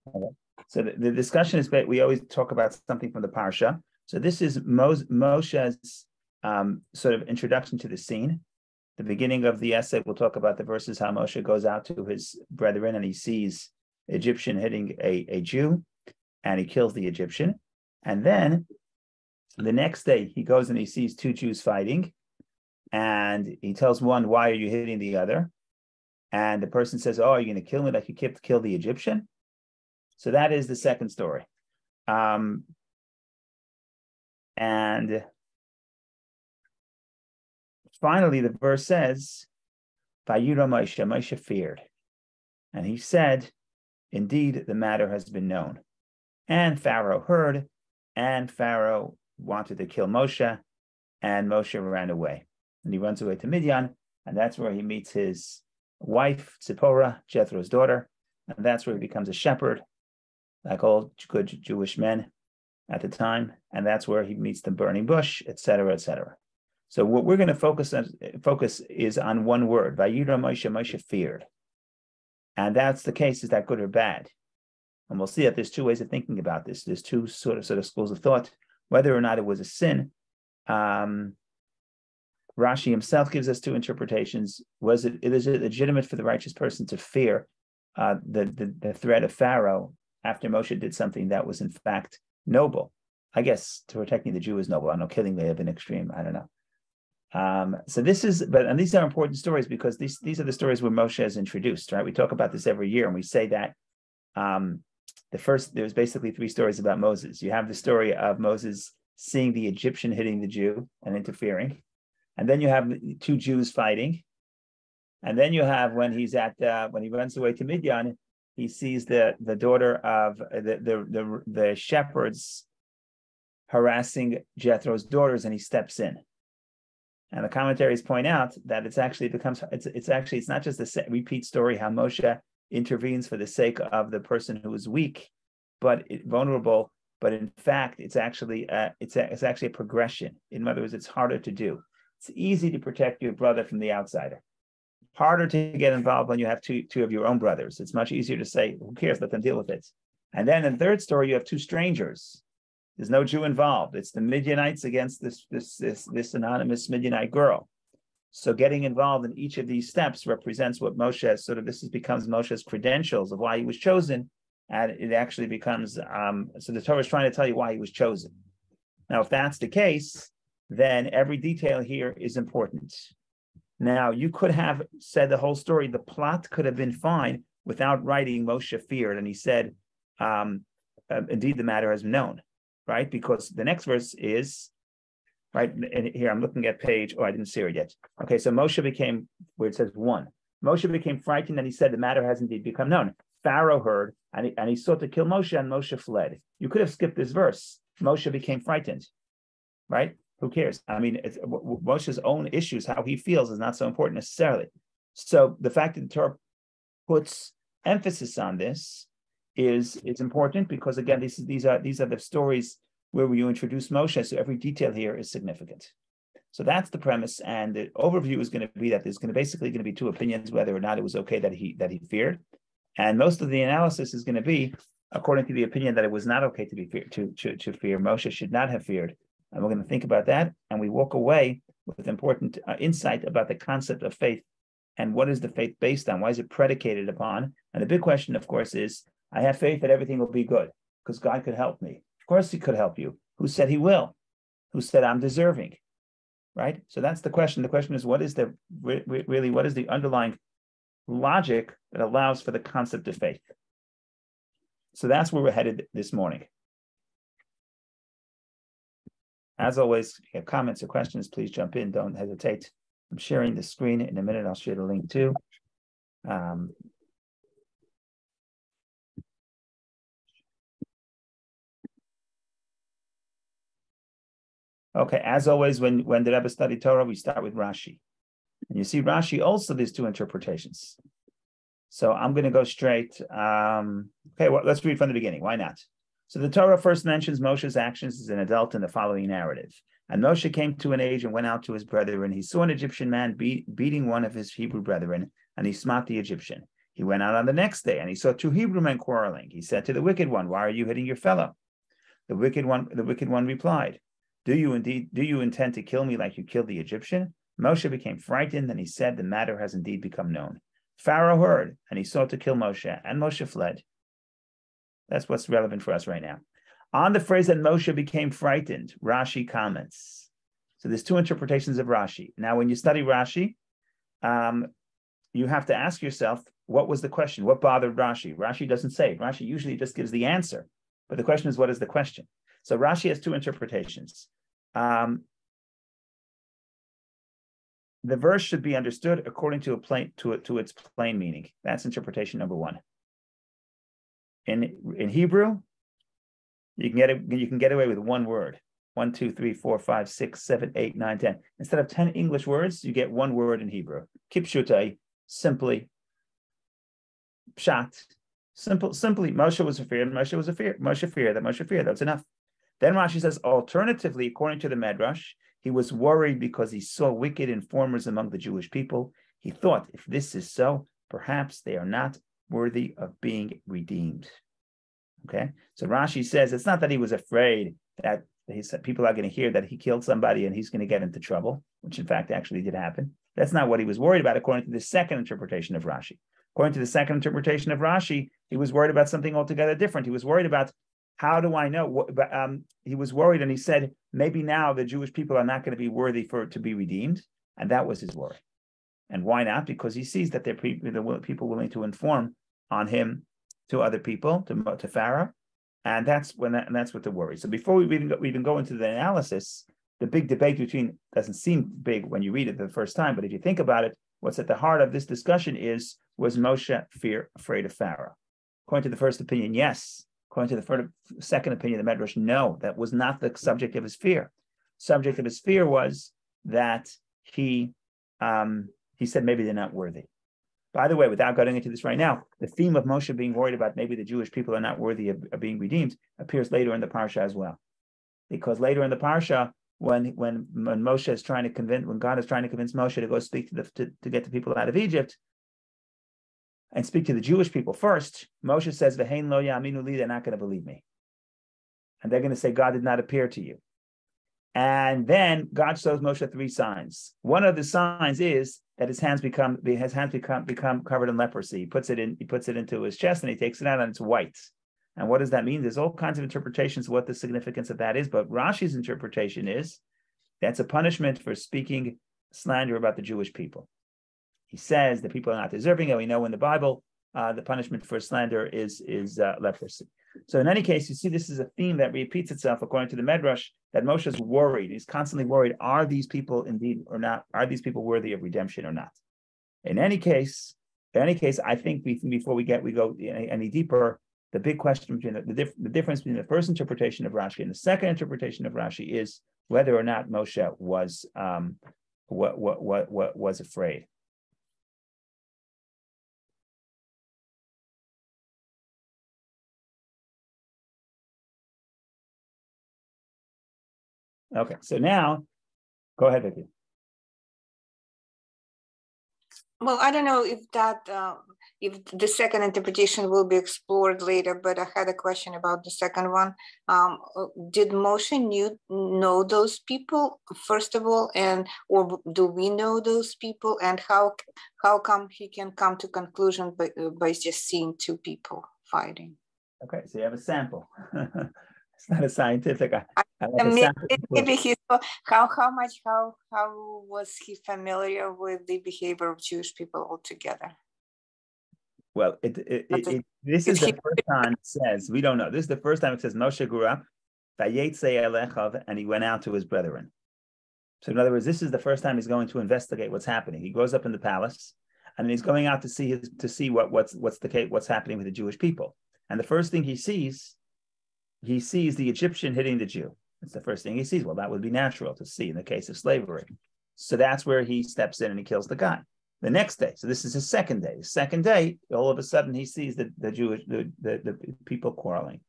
Okay. So the discussion is, we always talk about something from the parsha. So this is Moshe's sort of introduction to the scene. The beginning of the essay, we'll talk about the verses how Moshe goes out to his brethren and he sees Egyptian hitting a Jew and he kills the Egyptian. And then the next day he goes and he sees two Jews fighting and he tells one, why are you hitting the other? And the person says, oh, are you going to kill me like you killed the Egyptian? So that is the second story. And finally, the verse says, Vayira Moshe feared. And he said, indeed, the matter has been known. And Pharaoh heard, and Pharaoh wanted to kill Moshe, and Moshe ran away. And he runs away to Midian, and that's where he meets his wife, Zipporah, Jethro's daughter, and that's where he becomes a shepherd, like all good Jewish men at the time, and that's where he meets the burning bush, etc., etc. So what we're going to focus is on one word, Vayira Moshe, Moshe feared. And that's the case, is that good or bad? And we'll see that there's two ways of thinking about this. There's two sort of schools of thought, whether or not it was a sin. Rashi himself gives us two interpretations. Is it legitimate for the righteous person to fear the threat of Pharaoh after Moshe did something that was in fact noble? I guess protecting the Jew is noble. I know killing may have been extreme. I don't know. So this is, and these are important stories because these are the stories where Moshe is introduced, right? We talk about this every year, and we say that there's basically three stories about Moses. You have the story of Moses seeing the Egyptian hitting the Jew and interfering, and then you have two Jews fighting, and then you have when he runs away to Midian, he sees the daughter of the shepherds harassing Jethro's daughters, and he steps in. And the commentaries point out that it's not just a repeat story how Moshe intervenes for the sake of the person who is weak, but vulnerable. But in fact, it's actually a progression. In other words, it's harder to do. It's easy to protect your brother from the outsider. Harder to get involved when you have two of your own brothers. It's much easier to say, who cares? Let them deal with it. And then in the third story, you have two strangers. There's no Jew involved. It's the Midianites against this anonymous Midianite girl. So getting involved in each of these steps represents what Moshe becomes Moshe's credentials of why he was chosen, and it actually becomes so the Torah is trying to tell you why he was chosen. Now, if that's the case, then every detail here is important. Now, you could have said the whole story. The plot could have been fine without writing Moshe feared, and he said, indeed, the matter has been known. Right, because the next verse is, right, and here I'm looking at page, I didn't see it yet. Okay, so Moshe became, where it says 1. Moshe became frightened and he said, the matter has indeed become known. Pharaoh heard and he sought to kill Moshe and Moshe fled. You could have skipped this verse. Moshe became frightened, right? Who cares? I mean, Moshe's own issues, how he feels is not so important necessarily. So the fact that the Torah puts emphasis on this is important because again, these are the stories where you introduce Moshe, so every detail here is significant. So that's the premise, and the overview is going to be that there's going to be two opinions whether or not it was okay that he feared, and most of the analysis is going to be according to the opinion that it was not okay to be to fear. Moshe should not have feared, and we're going to think about that, and we walk away with important insight about the concept of faith and what is the faith based on, why is it predicated upon, and the big question, of course, is. I have faith that everything will be good because God could help me. Of course he could help you. Who said he will? Who said I'm deserving? Right? So that's the question. The question is, what is the underlying logic that allows for the concept of faith? So that's where we're headed this morning. As always, if you have comments or questions, please jump in. Don't hesitate. I'm sharing the screen in a minute. I'll share the link too. Okay, as always, when the Rebbe study Torah, we start with Rashi. And you see Rashi also, there's two interpretations. So I'm going to go straight. Let's read from the beginning. Why not? So the Torah first mentions Moshe's actions as an adult in the following narrative. And Moshe came to an age and went out to his brethren. He saw an Egyptian man beating one of his Hebrew brethren, and he smote the Egyptian. He went out on the next day and he saw two Hebrew men quarreling. He said to the wicked one, why are you hitting your fellow? The wicked one replied, do you intend to kill me like you killed the Egyptian? Moshe became frightened and he said, the matter has indeed become known. Pharaoh heard and he sought to kill Moshe, and Moshe fled. That's what's relevant for us right now. On the phrase that Moshe became frightened, Rashi comments. So there's two interpretations of Rashi. Now, when you study Rashi, you have to ask yourself, what was the question? What bothered Rashi? Rashi doesn't say. Rashi usually just gives the answer. But the question is, what is the question? So Rashi has two interpretations. The verse should be understood according to its plain meaning. That's interpretation number one. In Hebrew, you can get away with one word. 1, 2, 3, 4, 5, 6, 7, 8, 9, 10. Instead of 10 English words, you get one word in Hebrew. Kipshutai, simply. Pshat, simply. Moshe was afraid. Moshe feared. That's enough. Then Rashi says, alternatively, according to the Medrash, he was worried because he saw wicked informers among the Jewish people. He thought, if this is so, perhaps they are not worthy of being redeemed. Okay, so Rashi says it's not that he was afraid that he said people are going to hear that he killed somebody and he's going to get into trouble, which in fact actually did happen. That's not what he was worried about, according to the second interpretation of Rashi. According to the second interpretation of Rashi, he was worried about something altogether different. He was worried about, how do I know? He was worried, and he said, maybe now the Jewish people are not going to be worthy to be redeemed, and that was his worry. And why not? Because he sees that there are people willing to inform on him to other people, to Pharaoh, and that's what the worry. So before we even go into the analysis, the big debate doesn't seem big when you read it the first time, but if you think about it, what's at the heart of this discussion was Moshe afraid of Pharaoh? According to the first opinion, yes. According to the second opinion, the Medrash, no, that was not the subject of his fear. Subject of his fear was that he said maybe they're not worthy. By the way, without going into this right now, the theme of Moshe being worried about maybe the Jewish people are not worthy of being redeemed appears later in the parsha as well. Because later in the parsha, when Moshe is trying to when God is trying to convince Moshe to go speak to get the people out of Egypt and speak to the Jewish people first, Moshe says, "V'hein lo ya'aminu li," they're not going to believe me, and they're going to say God did not appear to you. And then God shows Moshe 3 signs. One of the signs is that his hands become covered in leprosy. He puts it into his chest and he takes it out and it's white. And what does that mean? There's all kinds of interpretations of what the significance of that is, but Rashi's interpretation is that's a punishment for speaking slander about the Jewish people. He says the people are not deserving it. We know in the Bible the punishment for slander is leprosy. So in any case, you see this is a theme that repeats itself according to the Medrash, that Moshe is worried. He's constantly worried. Are these people indeed or not? Are these people worthy of redemption or not? In any case, I think before we go any deeper, the big question between the difference between the first interpretation of Rashi and the second interpretation of Rashi is whether or not Moshe was afraid. Okay, so now, go ahead, Vicky. Well, I don't know if if the second interpretation will be explored later, but I had a question about the second one. Did Moshe know those people, first of all, or do we know those people, and how come he can come to conclusion by just seeing 2 people fighting? Okay, so you have a sample. It's not a scientific. Maybe he saw how was he familiar with the behavior of Jewish people altogether? Well, this is the first time it says, we don't know. This is the first time it says Moshe grew up, and he went out to his brethren. So in other words, this is the first time he's going to investigate what's happening. He grows up in the palace, and he's going out to see what's happening with the Jewish people. And the first thing he sees the Egyptian hitting the Jew. It's the first thing he sees. Well, that would be natural to see in the case of slavery. So that's where he steps in and he kills the guy. The next day, so this is his second day. The second day, all of a sudden he sees the people quarreling.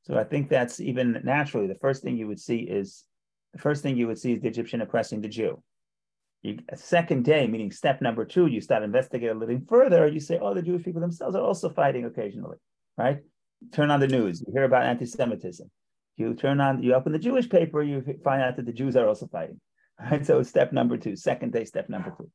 So I think that's even naturally the first thing you would see is the Egyptian oppressing the Jew. A second day, meaning step number 2, you start investigating a little further. You say, oh, the Jewish people themselves are also fighting occasionally, right? Turn on the news, you hear about anti-Semitism. You open the Jewish paper, you find out that the Jews are also fighting, right? So it's step number 2, second day, step number 2.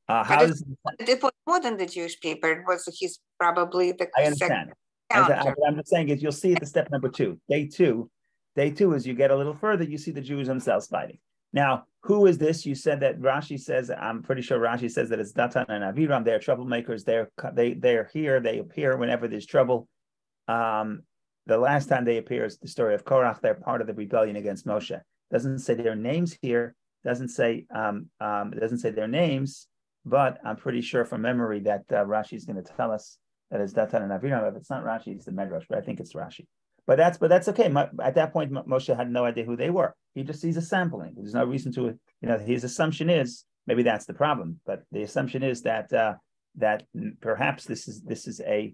It was more than the Jewish paper. He's probably the I understand. What I'm just saying is you'll see at the step number 2. Day two is you get a little further, you see the Jews themselves fighting. Now, who is this? You said that Rashi says, I'm pretty sure Rashi says that it's Datan and Aviram. They're troublemakers. They're here. They appear whenever there's trouble. The last time they appear is the story of Korach. They're part of the rebellion against Moshe. Doesn't say their names here. Doesn't say their names, but I'm pretty sure from memory that Rashi is going to tell us that it's Datan and Aviram. If it's not Rashi, it's the Medrash, but I think it's Rashi. But that's okay. At that point, Moshe had no idea who they were. He just sees a sampling. There's no reason to, his assumption is, maybe that's the problem, but the assumption is that that perhaps this is a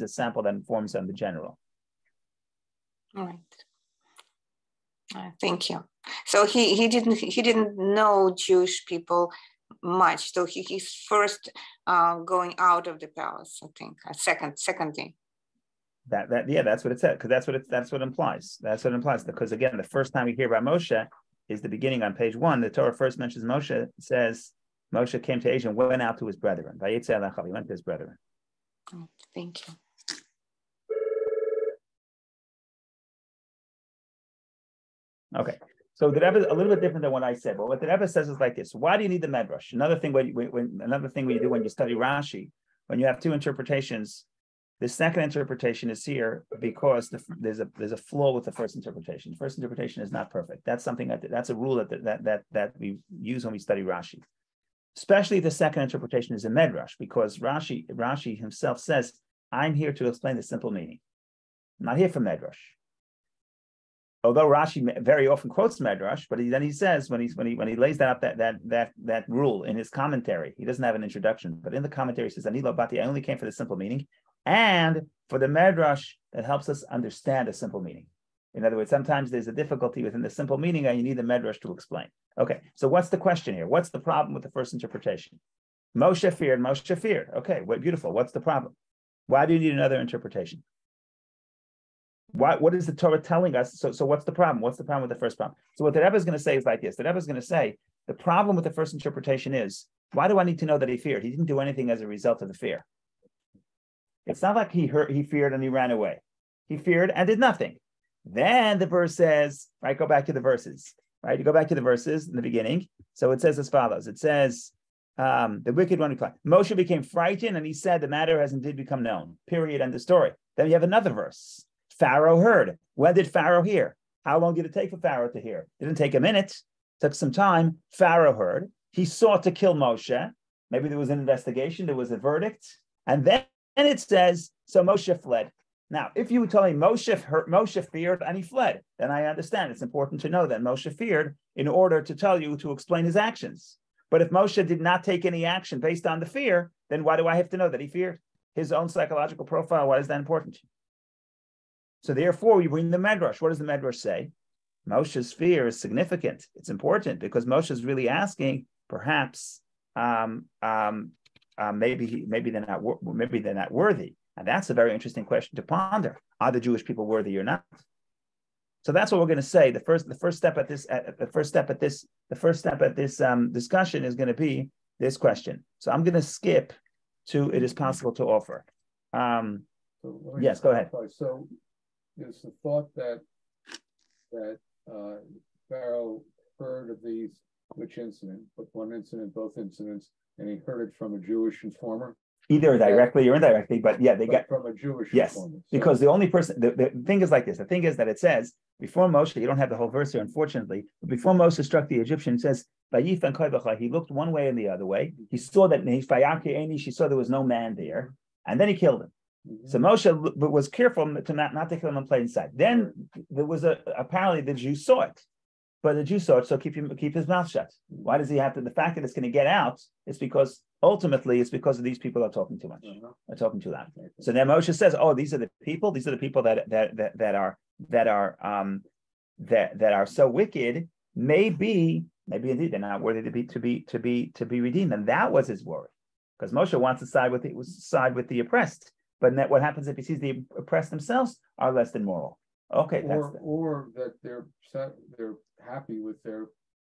sample that informs on the general. All right. Thank you. So he didn't know Jewish people much. So he's first going out of the palace, I think, second day. That's what it said, because that's what it implies. That's what it implies. Because again, the first time we hear about Moshe is the beginning on page 1. The Torah first mentions Moshe. It says Moshe came to Asia and went out to his brethren. He went to his brethren. Thank you. Okay, so the Rebbe is a little bit different than what I said. But what the Rebbe says is like this: why do you need the Medrash? Another thing when you do when you study Rashi, when you have 2 interpretations. The second interpretation is here because there's a flaw with the first interpretation. The first interpretation is not perfect. That's something that's a rule that we use when we study Rashi. Especially the second interpretation is a Medrash, because Rashi himself says, "I'm here to explain the simple meaning. I'm not here for Medrash." Although Rashi very often quotes Medrash, but then he says when he lays that rule in his commentary, he doesn't have an introduction, but in the commentary he says, "Ani lo bati, I only came for the simple meaning." And for the Medrash that helps us understand a simple meaning. In other words, sometimes there's a difficulty within the simple meaning and you need the Medrash to explain. Okay, so what's the question here? What's the problem with the first interpretation? Moshe feared. Okay, well, beautiful. What's the problem? Why do you need another interpretation? What is the Torah telling us? So what's the problem? What's the problem with the first problem? So what the Rebbe is going to say is like this. The Rebbe is going to say, the problem with the first interpretation is, why do I need to know that he feared? He didn't do anything as a result of the fear. It's not like he feared and he ran away. He feared and did nothing. Then the verse says, right, go back to the verses, right? You go back to the verses in the beginning. So it says as follows. It says, the wicked one replied, Moshe became frightened and he said, the matter has indeed become known. Period. End of story. Then you have another verse. Pharaoh heard. When did Pharaoh hear? How long did it take for Pharaoh to hear? It didn't take a minute. It took some time. Pharaoh heard. He sought to kill Moshe. Maybe there was an investigation. There was a verdict. And then it says, so Moshe fled. Now, if you tell me Moshe feared and he fled, then I understand. It's important to know that Moshe feared in order to tell you to explain his actions. But if Moshe did not take any action based on the fear, then why do I have to know that he feared? His own psychological profile, why is that important? So therefore, we bring the Medrash. What does the Medrash say? Moshe's fear is significant. It's important because Moshe is really asking, perhaps, maybe they're not worthy, and that's a very interesting question to ponder. Are the Jewish people worthy or not? So that's what we're going to say. The first step at this discussion is going to be this question. So I'm going to skip to it is possible to offer. Yes, go ahead. So is the thought that Pharaoh heard of these which incident, but one incident, both incidents, and he heard it from a Jewish informer? Either directly or indirectly, but yeah, they got from a Jewish informer. So, because the only person, the thing is like this. The thing is that it says before Moshe, you don't have the whole verse here, unfortunately, but before Moshe struck the Egyptian, it says, he looked one way and the other way. He saw that she saw there was no man there, and then he killed him. Mm-hmm. So Moshe was careful to not to kill him in plain sight. Then there was apparently the Jews saw it. But the Jews saw it, so keep his mouth shut. Why does he have to? The fact that it's going to get out is because ultimately it's because of these people are talking too much. Are talking too loud. So then Moshe says, "Oh, these are the people. These are the people that are so wicked. Maybe Maybe indeed they're not worthy to be redeemed, and that was his worry, because Moshe wants to side with the oppressed, but what happens if he sees the oppressed themselves are less than moral? Okay, or that they're happy with their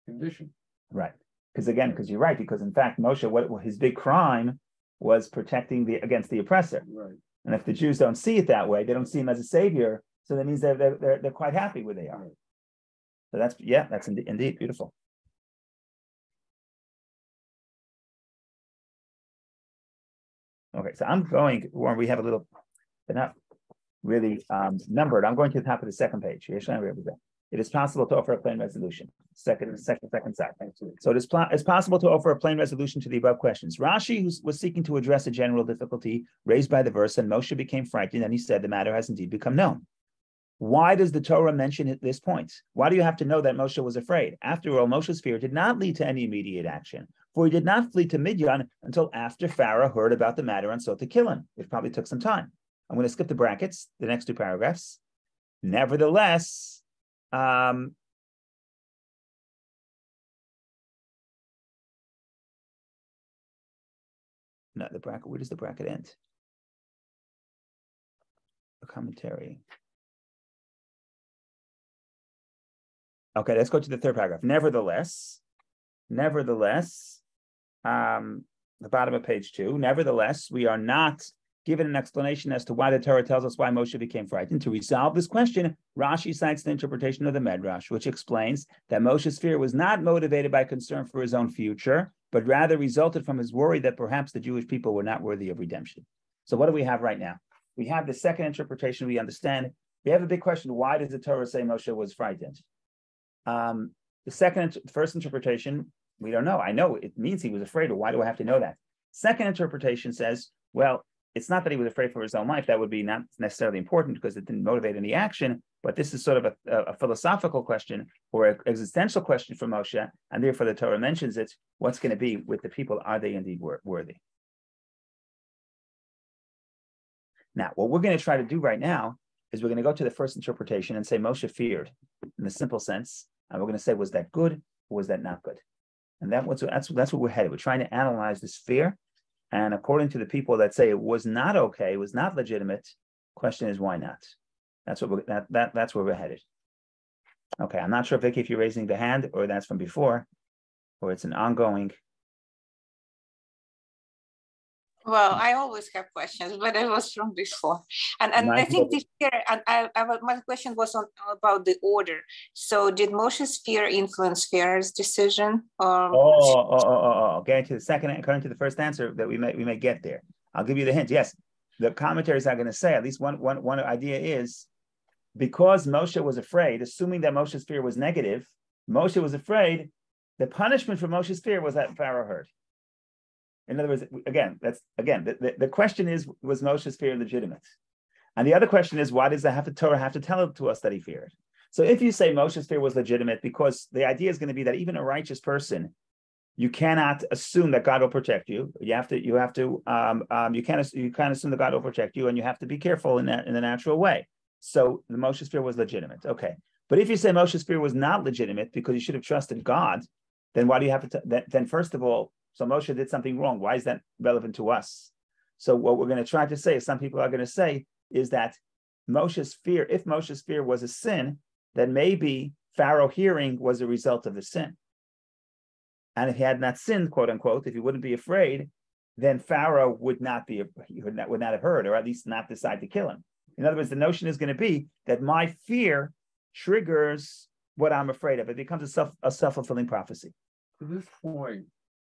condition, right? Because you're right, because in fact Moshe, what his big crime was protecting against the oppressor, right? And if the Jews don't see it that way, they don't see him as a savior, so that means they're quite happy where they are. Right. So that's indeed beautiful. Okay, so I'm going, Warren, we have a little, they're not really numbered. I'm going to the top of the second page. It is possible to offer a plain resolution. Second side. So it's possible to offer a plain resolution to the above questions. Rashi was seeking to address a general difficulty raised by the verse, and Moshe became frightened, and he said, the matter has indeed become known. Why does the Torah mention this point? Why do you have to know that Moshe was afraid? After all, Moshe's fear did not lead to any immediate action, for he did not flee to Midian until after Pharaoh heard about the matter and sought to kill him. It probably took some time. I'm going to skip the brackets, the next two paragraphs. Nevertheless, no, the bracket, where does the bracket end? The commentary. Okay, let's go to the third paragraph. Nevertheless, the bottom of page 2, nevertheless, we are not given an explanation as to why the Torah tells us why Moshe became frightened. To resolve this question, Rashi cites the interpretation of the Medrash, which explains that Moshe's fear was not motivated by concern for his own future, but rather resulted from his worry that perhaps the Jewish people were not worthy of redemption. So what do we have right now? We have the second interpretation we understand. We have a big question. Why does the Torah say Moshe was frightened? First interpretation, we don't know. I know it means he was afraid, but why do I have to know that? Second interpretation says, well, it's not that he was afraid for his own life. That would be not necessarily important because it didn't motivate any action, but this is sort of a philosophical question or an existential question for Moshe, and therefore the Torah mentions it. What's going to be with the people? Are they indeed worthy? Now, what we're going to try to do right now is we're going to go to the first interpretation and say Moshe feared in the simple sense, and we're going to say, was that good or was that not good? And that's what we're headed. We're trying to analyze this fear, and according to the people that say it was not okay, it was not legitimate, question is why not? That's where we're headed. Okay, I'm not sure, Vicky, if you're raising the hand or that's from before, or it's an ongoing. Well, I always have questions, but it was from before. And I think this fear, and my question was about the order. So did Moshe's fear influence Pharaoh's decision? Getting to the second, according to the first answer that we may get there. I'll give you the hint. Yes, the commentaries are going to say, at least one idea is, because Moshe was afraid, assuming that Moshe's fear was negative, Moshe was afraid, the punishment for Moshe's fear was that Pharaoh heard. In other words, the question is, was Moshe's fear legitimate? And the other question is, why does the Torah have to tell it to us that he feared? So if you say Moshe's fear was legitimate, because the idea is going to be that even a righteous person, you cannot assume that God will protect you. You can't assume that God will protect you, and you have to be careful in the natural way. So the Moshe's fear was legitimate. Okay. But if you say Moshe's fear was not legitimate because you should have trusted God, then why do you have to, then first of all, so Moshe did something wrong. Why is that relevant to us? So what we're going to try to say, some people are going to say, is that Moshe's fear, if Moshe's fear was a sin, then maybe Pharaoh hearing was a result of the sin. And if he had not sinned, quote unquote, if he wouldn't be afraid, then Pharaoh would not have heard, or at least not decide to kill him. In other words, the notion is going to be that my fear triggers what I'm afraid of. It becomes a self-fulfilling prophecy. To this point,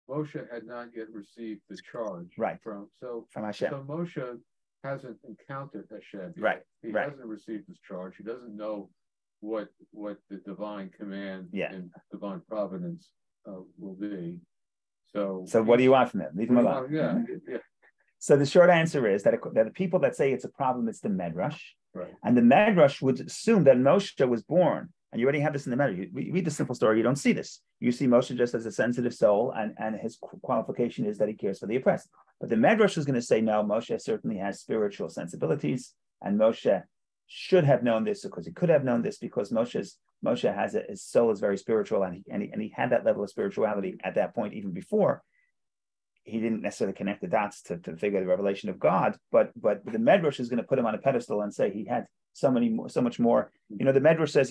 Moshe had not yet received the charge from Hashem. So Moshe hasn't encountered Hashem yet. Right. He hasn't received his charge. He doesn't know what the divine command and divine providence will be. So what do you want from him? Leave him alone. Yeah. So the short answer is that the people that say it's a problem, it's the Medrash. Right. And the Medrash would assume that Moshe was born. And you already have this in the Medrash. You read the simple story, you don't see this. You see Moshe just as a sensitive soul, and his qualification is that he cares for the oppressed. But the Medrash is going to say, no, Moshe certainly has spiritual sensibilities, and Moshe should have known this, because he could have known this, because Moshe's Moshe his soul is very spiritual, and he had that level of spirituality at that point, even before. He didn't necessarily connect the dots to figure the revelation of God, but the Medrash is going to put him on a pedestal and say he had so much more. The Medrash says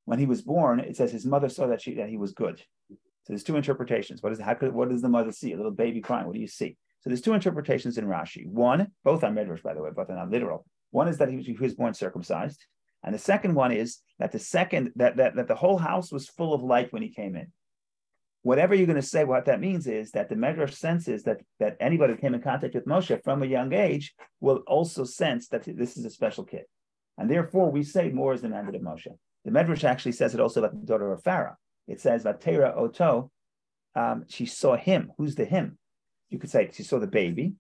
when he was born, it says his mother saw that he was good. So there's two interpretations. What does the mother see? A little baby crying. What do you see? So there's two interpretations in Rashi. One, both are Medrash, by the way, but they're not literal. One is that he was born circumcised, and the second one is that the whole house was full of light when he came in. Whatever you're going to say, what that means is that the Medrash senses that anybody who came in contact with Moshe from a young age will also sense that this is a special kid. And therefore, we say more is demanded of Moshe. The Medrash actually says it also about the daughter of Pharaoh. It says, Vatera Oto, she saw him. Who's the him? You could say she saw the baby.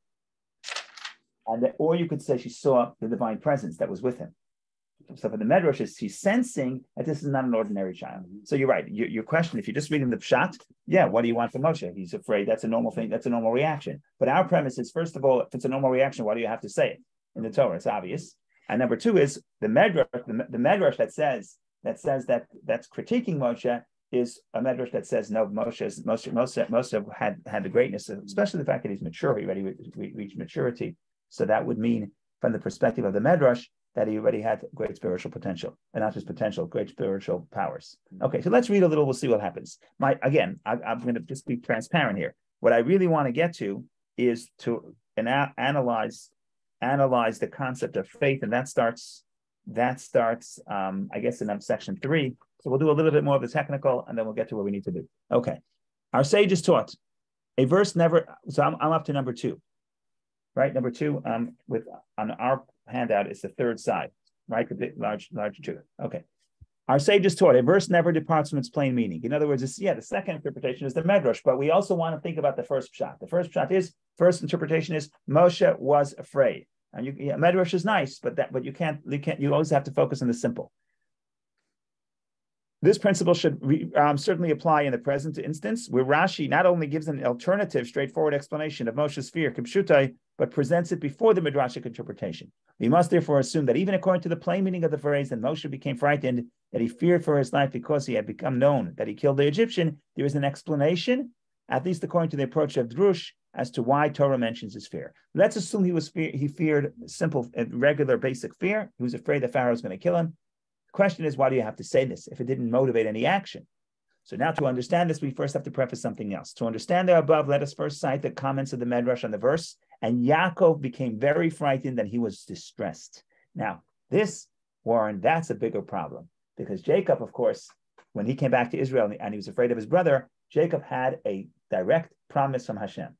Or you could say she saw the divine presence that was with him. So for the Medrash, she's sensing that this is not an ordinary child. So you're right. Your question, if you're just reading the Pshat, what do you want from Moshe? He's afraid. That's a normal thing. That's a normal reaction. But our premise is, first of all, if it's a normal reaction, why do you have to say it in the Torah? It's obvious. And number two is the Medrash that says that's critiquing Moshe is a Medrash that says no. Moshe had the greatness, especially the fact that he's mature. He already reached maturity. So that would mean, from the perspective of the Medrash, that he already had great spiritual potential, and not just potential, great spiritual powers. Okay, so let's read a little. We'll see what happens. I'm going to just be transparent here. What I really want to get to is to analyze the concept of faith, and that starts. I guess in section 3. So we'll do a little bit more of the technical, and then we'll get to where we need to be. Okay, our sages taught a verse never. So I'm up to number 2. Right, number 2. On our handout is the third side, right? A bit large 2. Okay. Our sages taught a verse never departs from its plain meaning. In other words, the second interpretation is the Medrash, but we also want to think about the first pshat. The first interpretation is Moshe was afraid. And Medrash is nice, but you always have to focus on the simple. This principle should certainly apply in the present instance, where Rashi not only gives an alternative, straightforward explanation of Moshe's fear, Kipshutai, but presents it before the Midrashic interpretation. We must therefore assume that even according to the plain meaning of the phrase, that Moshe became frightened, that he feared for his life because he had become known that he killed the Egyptian, there is an explanation, at least according to the approach of Drush, as to why Torah mentions his fear. Let's assume he feared simple, regular, basic fear. He was afraid that Pharaoh was going to kill him. The question is, why do you have to say this if it didn't motivate any action? So now to understand this, we first have to preface something else. To understand the above, let us first cite the comments of the Medrash on the verse. And Yaakov became very frightened and he was distressed. Now, this, Warren, that's a bigger problem. Because Jacob, of course, when he came back to Israel and he was afraid of his brother, Jacob had a direct promise from Hashem.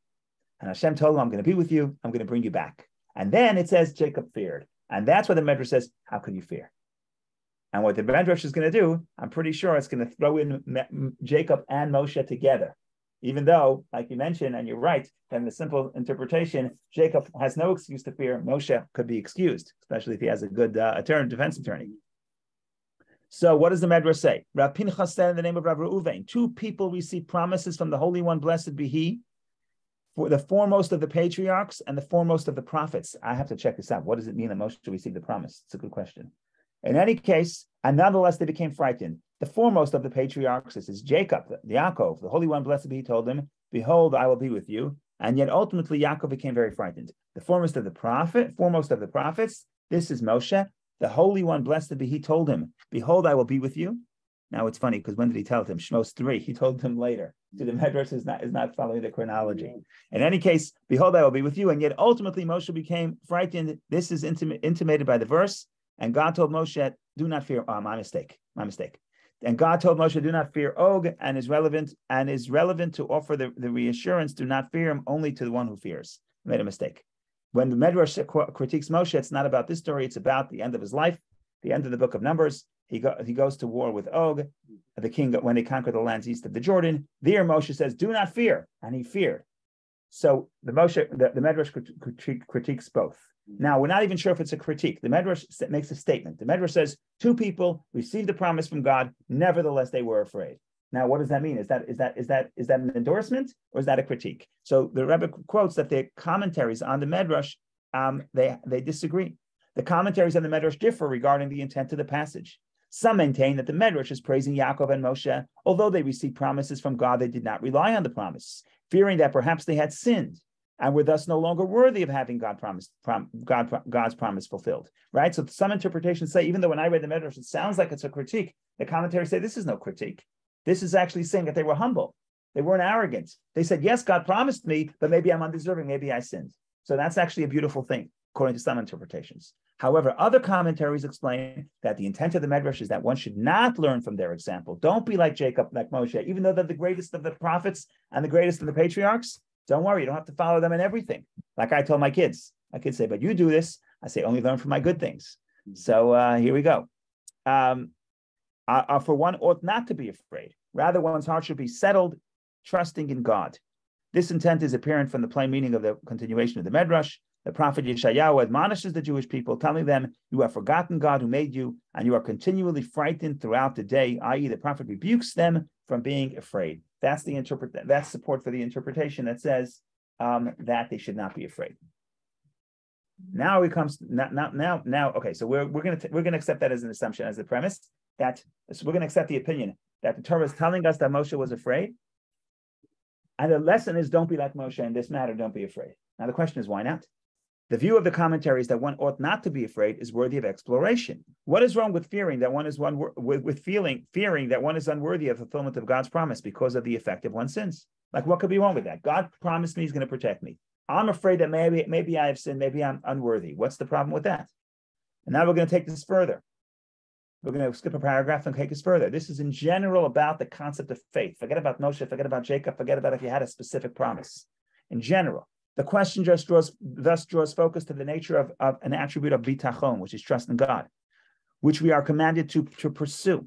And Hashem told him, I'm going to be with you. I'm going to bring you back. And then it says Jacob feared. And that's what the Medrash says, how could you fear? And what the Medrash is going to do, I'm pretty sure it's going to throw in Jacob and Moshe together. Even though, like you mentioned, and you're right, in the simple interpretation, Jacob has no excuse to fear. Moshe could be excused, especially if he has a good defense attorney. So what does the Medrash say? Rav Pinchas said in the name of Rav Reuven, 2 people received promises from the Holy One, blessed be he, for the foremost of the patriarchs and the foremost of the prophets. I have to check this out. What does it mean that Moshe received the promise? It's a good question. In any case, and nonetheless they became frightened. The foremost of the patriarchs, this is Jacob, Yaakov, the Holy One, blessed be he, told him, behold, I will be with you. And yet ultimately Yaakov became very frightened. The foremost of the prophets, this is Moshe, the Holy One, blessed be he, told him, behold, I will be with you. Now it's funny, because when did he tell him? Shemos 3, he told him later. So the Medrash is not following the chronology. In any case, behold, I will be with you. And yet ultimately Moshe became frightened. This is intimated by the verse. And God told Moshe, do not fear. Oh, my mistake. And God told Moshe, do not fear Og, and is relevant to offer the reassurance, do not fear him, only to the one who fears. I made a mistake. When the Medrash critiques Moshe, it's not about this story, it's about the end of his life, the end of the book of Numbers. He goes to war with Og, the king, when they conquer the lands east of the Jordan. There Moshe says, do not fear, and he feared. So the Medrash critiques both. Now, we're not even sure if it's a critique. The Medrash makes a statement. The Medrash says 2 people received the promise from God, nevertheless they were afraid. Now, what does that mean? Is that an endorsement or is that a critique? So the Rebbe quotes that the commentaries on the Medrash, they disagree. The commentaries on the Medrash differ regarding the intent of the passage. Some maintain that the Medrash is praising Yaakov and Moshe, although they received promises from God, they did not rely on the promise, fearing that perhaps they had sinned and were thus no longer worthy of having God's promise fulfilled. Right? So some interpretations say, even though when I read the Medrash, it sounds like it's a critique, the commentaries say this is no critique. This is actually saying that they were humble. They weren't arrogant. They said, yes, God promised me, but maybe I'm undeserving, maybe I sinned. So that's actually a beautiful thing, according to some interpretations. However, other commentaries explain that the intent of the Medrash is that one should not learn from their example. Don't be like Jacob, like Moshe, even though they're the greatest of the prophets and the greatest of the patriarchs. Don't worry, you don't have to follow them in everything. Like I told my kids say, but you do this. I say, only learn from my good things. So here we go. For one ought not to be afraid. Rather, one's heart should be settled, trusting in God. This intent is apparent from the plain meaning of the continuation of the Medrash. The prophet Yeshayahu admonishes the Jewish people, telling them, you have forgotten God who made you, and you are continually frightened throughout the day, i.e. the prophet rebukes them from being afraid. That's support for the interpretation that says that they should not be afraid. Now it comes now. Okay, so we're gonna accept that as an assumption, as the premise that so we're gonna accept the opinion that the Torah is telling us that Moshe was afraid, and the lesson is don't be like Moshe in this matter. Don't be afraid. Now the question is why not? The view of the commentaries that one ought not to be afraid is worthy of exploration. What is wrong with fearing that one is fearing that one is unworthy of fulfillment of God's promise because of the effect of one's sins? Like what could be wrong with that? God promised me He's going to protect me. I'm afraid that maybe I have sinned, maybe I'm unworthy. What's the problem with that? And now we're going to take this further. We're going to skip a paragraph and take this further. This is in general about the concept of faith. Forget about Moshe, forget about Jacob, forget about if you had a specific promise. In general, the question thus draws focus to the nature of an attribute of bitachon, which is trust in God, which we are commanded to pursue.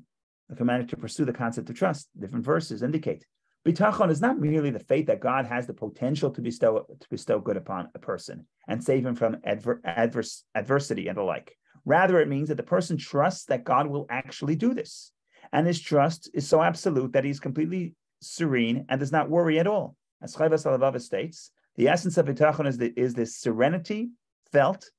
We're commanded to pursue the concept of trust. Different verses indicate. Bitachon is not merely the faith that God has the potential to bestow good upon a person and save him from adversity and the like. Rather, it means that the person trusts that God will actually do this. And his trust is so absolute that he's completely serene and does not worry at all. As Chayvas Alavava states, the essence of bitachon is this serenity felt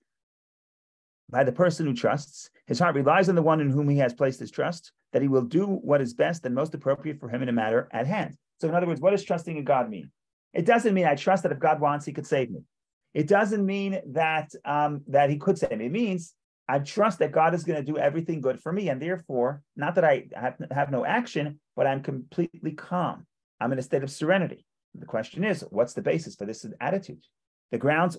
by the person who trusts. His heart relies on the one in whom he has placed his trust, that he will do what is best and most appropriate for him in a matter at hand. So in other words, what does trusting in God mean? It doesn't mean I trust that if God wants, He could save me. It doesn't mean that that He could save me. It means I trust that God is going to do everything good for me, and therefore, not that I have no action, but I'm completely calm. I'm in a state of serenity. The question is, what's the basis for this attitude? The grounds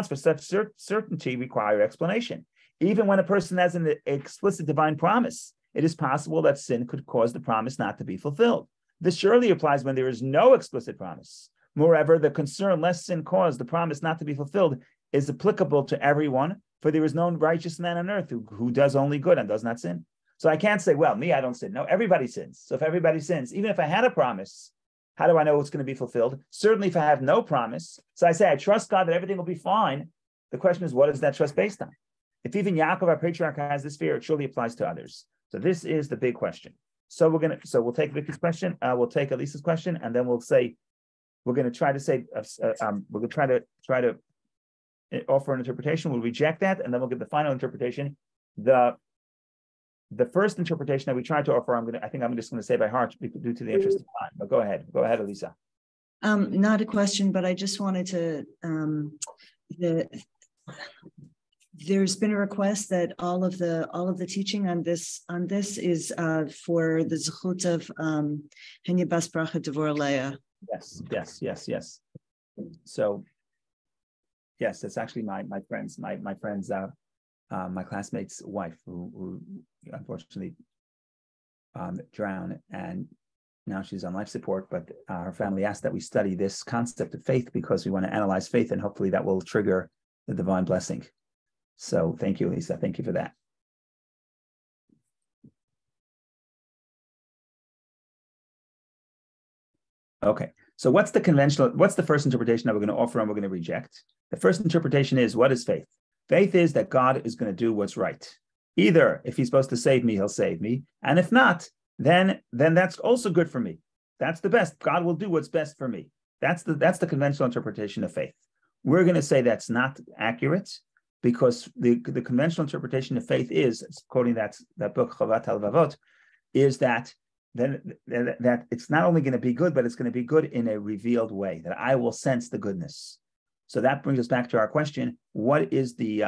for such certainty require explanation. Even when a person has an explicit divine promise, it is possible that sin could cause the promise not to be fulfilled. This surely applies when there is no explicit promise. Moreover, the concern lest sin cause the promise not to be fulfilled is applicable to everyone, for there is no righteous man on earth who does only good and does not sin. So I can't say, well, me, I don't sin. No, everybody sins. So if everybody sins, even if I had a promise, how do I know it's going to be fulfilled? Certainly if I have no promise, so I say I trust God that everything will be fine. The question is, what is that trust based on? If even Yaakov, our patriarch, has this fear, it surely applies to others. So this is the big question. So we'll take Vicky's question, we'll take Elisa's question, and then we're going to try to offer an interpretation. We'll reject that, and then we'll give the final interpretation. The first interpretation that we tried to offer, I think I'm just going to say by heart due to the interest of time. But go ahead, Elisa. Not a question, but I just wanted to. There's been a request that all of the teaching on this is for the zechut of Henya Bas Bracha Devor Leah. Yes. So, yes, it's actually my friend's my classmate's wife who unfortunately drowned, and now she's on life support. But her family asked that we study this concept of faith because we want to analyze faith, and hopefully that will trigger the divine blessing. So thank you, Lisa. Thank you for that. Okay. So what's the first interpretation that we're going to offer and we're going to reject? The first interpretation is, what is faith? Faith is that God is going to do what's right. Either if He's supposed to save me, He'll save me. And if not, then that's also good for me. That's the best. God will do what's best for me. That's the conventional interpretation of faith. We're going to say that's not accurate. because the conventional interpretation of faith is, quoting that book Chovat HaLevavot, is that it's not only going to be good, but it's going to be good in a revealed way, that I will sense the goodness. So that brings us back to our question: what is the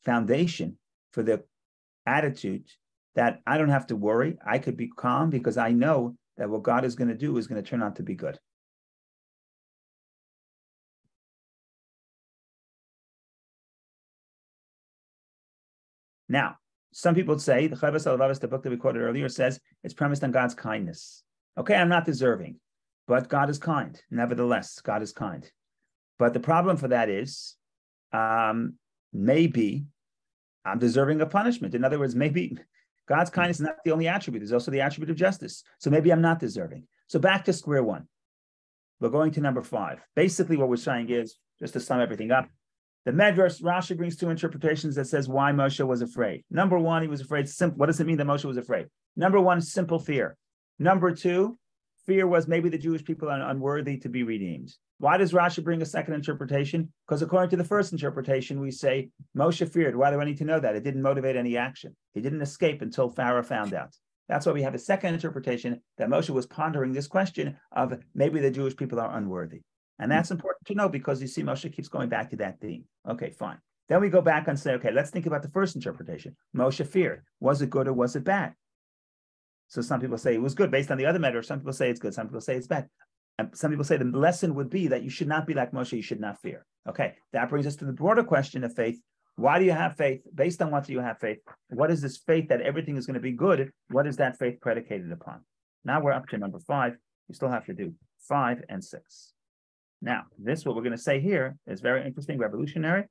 foundation for the attitude that I don't have to worry, I could be calm because I know that what God is going to do is going to turn out to be good. Now, some people would say, the Chovos HaLevavos, the book that we quoted earlier, says it's premised on God's kindness. Okay, I'm not deserving, but God is kind. Nevertheless, God is kind. But the problem for that is, maybe I'm deserving of punishment. In other words, maybe God's kindness is not the only attribute. There's also the attribute of justice. So maybe I'm not deserving. So back to square one. We're going to number 5. Basically, what we're saying is, just to sum everything up, the Medrash, Rashi brings 2 interpretations that says why Moshe was afraid. Number 1, he was afraid. What does it mean that Moshe was afraid? Number 1, simple fear. Number 2, fear was maybe the Jewish people are unworthy to be redeemed. Why does Rashi bring a second interpretation? Because according to the first interpretation, we say Moshe feared. Why do I need to know that? It didn't motivate any action. He didn't escape until Pharaoh found out. That's why we have a second interpretation that Moshe was pondering this question of maybe the Jewish people are unworthy. And that's important to know because you see Moshe keeps going back to that theme. Okay, fine. Then we go back and say, okay, let's think about the first interpretation. Moshe feared. Was it good or was it bad? So some people say it was good based on the other matter. Some people say it's good. Some people say it's bad. And some people say the lesson would be that you should not be like Moshe. You should not fear. Okay, that brings us to the broader question of faith. Why do you have faith? Based on what do you have faith? What is this faith that everything is going to be good? What is that faith predicated upon? Now we're up to number 5. We still have to do 5 and 6. Now, this, what we're going to say here, is very interesting, revolutionary,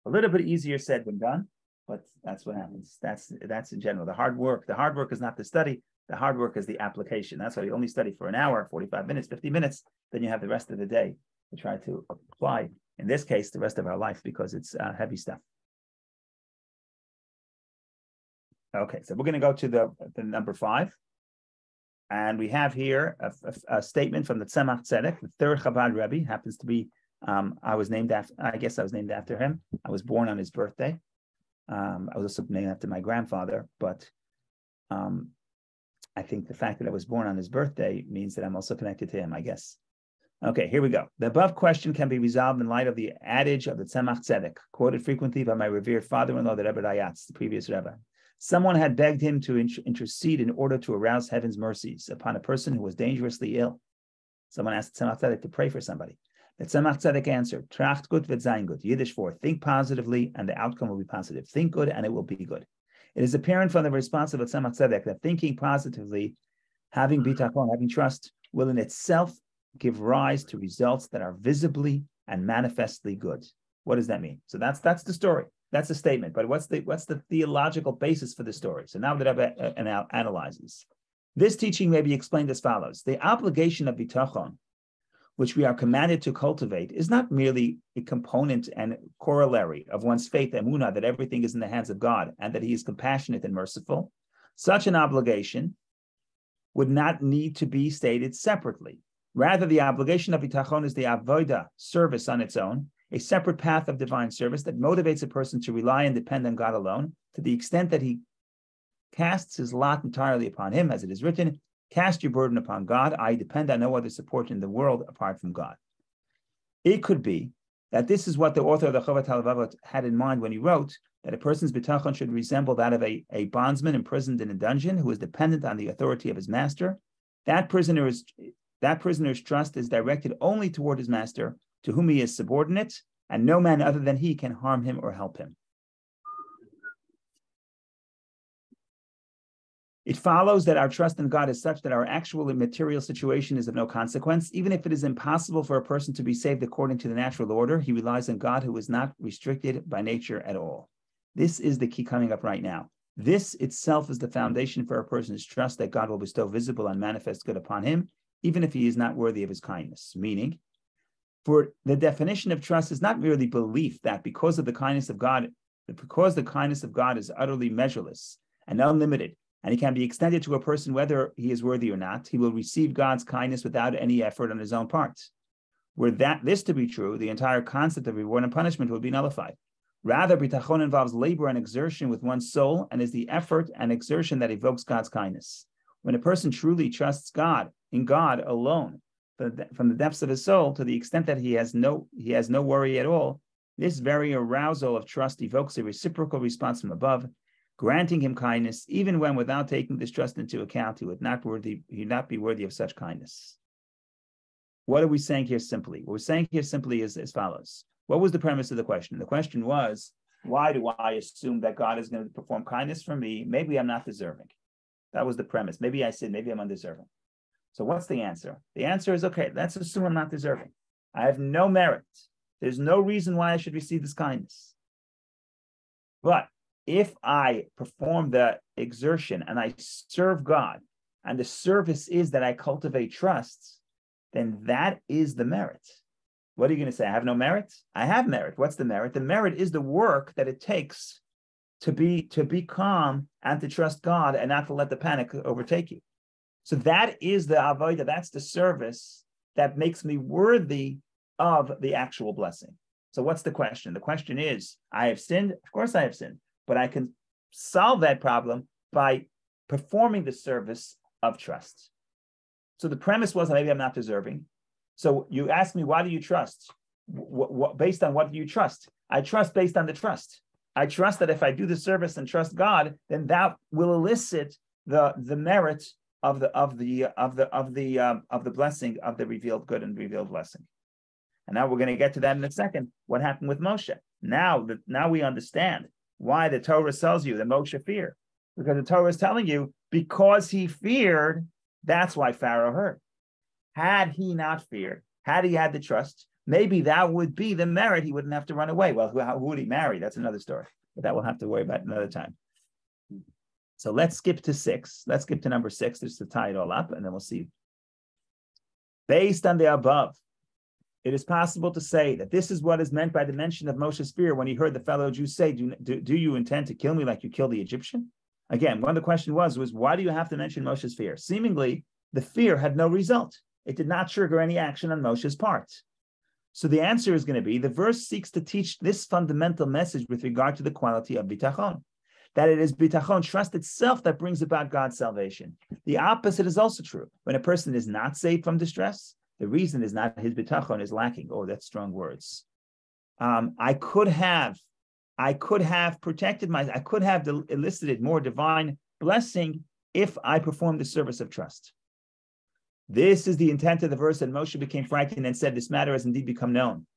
a little bit easier said than done, but that's what happens. That's in general. The hard work is not the study. The hard work is the application. That's why you only study for an hour, 45 minutes, 50 minutes. Then you have the rest of the day to try to apply, in this case, the rest of our life, because it's heavy stuff. Okay, so we're going to go to the number 5. And we have here a statement from the Tzemach Tzedek, the third Chabad Rebbe. Happens to be, I was named after him. I was born on his birthday. I was also named after my grandfather, but I think the fact that I was born on his birthday means that I'm also connected to him, I guess. Okay, here we go. The above question can be resolved in light of the adage of the Tzemach Tzedek, quoted frequently by my revered father-in-law, the Rebbe Rayatz, the previous Rebbe. Someone had begged him to intercede in order to arouse heaven's mercies upon a person who was dangerously ill. Someone asked Tzemach Tzedek to pray for somebody. The Tzemach Tzedek answered, Tracht gut wird sein gut, Yiddish for think positively and the outcome will be positive. Think good and it will be good. It is apparent from the response of the Tzemach Tzedek that thinking positively, having bitachon, having trust, will in itself give rise to results that are visibly and manifestly good. What does that mean? So that's the story. That's a statement, but what's the theological basis for the story? So now that Rebbe analyzes, this teaching may be explained as follows: the obligation of bitachon, which we are commanded to cultivate, is not merely a component and corollary of one's faith, emunah, that everything is in the hands of God and that He is compassionate and merciful. Such an obligation would not need to be stated separately. Rather, the obligation of bitachon is the avodah, service on its own, a separate path of divine service that motivates a person to rely and depend on God alone, to the extent that he casts his lot entirely upon Him, as it is written, cast your burden upon God, I depend on no other support in the world apart from God. It could be that this is what the author of the Chovat HaLevavot had in mind when he wrote that a person's bitachon should resemble that of a bondsman imprisoned in a dungeon who is dependent on the authority of his master. That prisoner's trust is directed only toward his master, to whom he is subordinate, and no man other than he can harm him or help him. It follows that our trust in God is such that our actual and material situation is of no consequence. Even if it is impossible for a person to be saved according to the natural order, he relies on God, who is not restricted by nature at all. This is the key coming up right now. This itself is the foundation for a person's trust that God will bestow visible and manifest good upon him, even if he is not worthy of His kindness. Meaning, for the definition of trust is not merely belief that because the kindness of God is utterly measureless and unlimited, and it can be extended to a person whether he is worthy or not, he will receive God's kindness without any effort on his own part. Were this to be true, the entire concept of reward and punishment would be nullified. Rather, bitachon involves labor and exertion with one's soul and is the effort and exertion that evokes God's kindness. When a person truly trusts God, in God alone, from the depths of his soul, to the extent that he has no worry at all, this very arousal of trust evokes a reciprocal response from above, granting him kindness, even when, without taking this trust into account, he would not be worthy of such kindness. What are we saying here simply? What we're saying here simply is as follows. What was the premise of the question? The question was, why do I assume that God is going to perform kindness for me? Maybe I'm not deserving. That was the premise. Maybe I said, maybe I'm undeserving. So what's the answer? The answer is, okay, let's assume I'm not deserving. I have no merit. There's no reason why I should receive this kindness. But if I perform the exertion and I serve God, and the service is that I cultivate trust, then that is the merit. What are you going to say? I have no merit? I have merit. What's the merit? The merit is the work that it takes to be calm and to trust God and not to let the panic overtake you. So that is the avodah, that's the service that makes me worthy of the actual blessing. So what's the question? The question is, I have sinned? Of course I have sinned, but I can solve that problem by performing the service of trust. So the premise was, maybe I'm not deserving. So you ask me, why do you trust? Based on what do you trust? I trust based on the trust. I trust that if I do the service and trust God, then that will elicit the merit of the blessing of the revealed good and revealed blessing. And now we're going to get to that in a second. What happened with Moshe? Now we understand why the Torah tells you that Moshe feared, because the Torah is telling you because he feared, that's why Pharaoh heard. Had he not feared, had he had the trust, maybe that would be the merit. He wouldn't have to run away. Well, who would he marry? That's another story, but that we'll have to worry about another time. So let's skip to 6. Let's skip to number 6 just to tie it all up, and then we'll see. Based on the above, it is possible to say that this is what is meant by the mention of Moshe's fear when he heard the fellow Jews say, do you intend to kill me like you killed the Egyptian? Again, one of the questions was why do you have to mention Moshe's fear? Seemingly, the fear had no result. It did not trigger any action on Moshe's part. So the answer is going to be, the verse seeks to teach this fundamental message with regard to the quality of bitachon, that it is bitachon, trust itself, that brings about God's salvation. The opposite is also true. When a person is not saved from distress, the reason is not his bitachon is lacking. Oh, that's strong words. I could have protected I could have elicited more divine blessing if I performed the service of trust. This is the intent of the verse, that Moshe became frightened and said, this matter has indeed become known.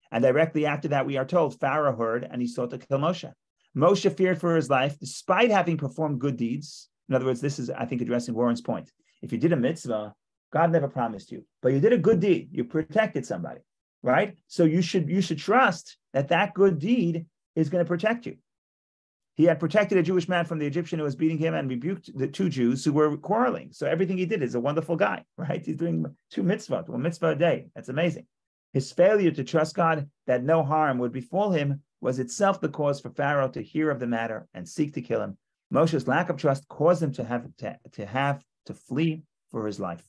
And directly after that, we are told, Pharaoh heard and he sought to kill Moshe. Moshe feared for his life, despite having performed good deeds. In other words, this is, I think, addressing Warren's point. If you did a mitzvah, God never promised you, but you did a good deed. You protected somebody, right? So you should trust that good deed is going to protect you. He had protected a Jewish man from the Egyptian who was beating him and rebuked the 2 Jews who were quarreling. So everything he did is a wonderful guy, right? He's doing 2 mitzvot, 1 mitzvah a day. That's amazing. His failure to trust God that no harm would befall him was itself the cause for Pharaoh to hear of the matter and seek to kill him. Moshe's lack of trust caused him to have to flee for his life.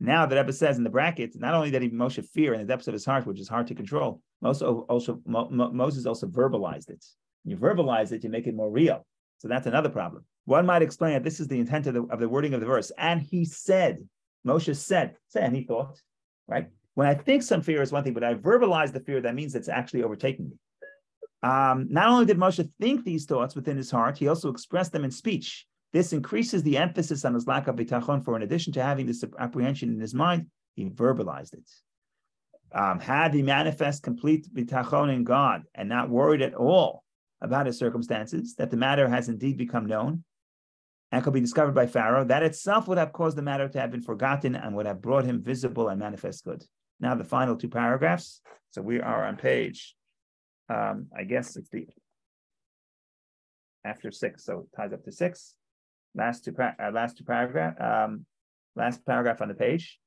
Now the Rebbe says in the brackets, not only did Moshe fear in the depths of his heart, which is hard to control, Moses also verbalized it. You verbalize it, you make it more real. So that's another problem. One might explain that this is the intent of the wording of the verse. And he said, Moshe said, and he thought, right? When I think some fear is one thing, but I verbalize the fear, that means it's actually overtaking me. Not only did Moshe think these thoughts within his heart, he also expressed them in speech. This increases the emphasis on his lack of bitachon, for in addition to having this apprehension in his mind, he verbalized it. Had he manifest complete bitachon in God and not worried at all about his circumstances, that the matter has indeed become known and could be discovered by Pharaoh, that itself would have caused the matter to have been forgotten and would have brought him visible and manifest good. Now the final 2 paragraphs. So we are on page, I guess it's after 6, so it ties up to 6. Last paragraph on the page.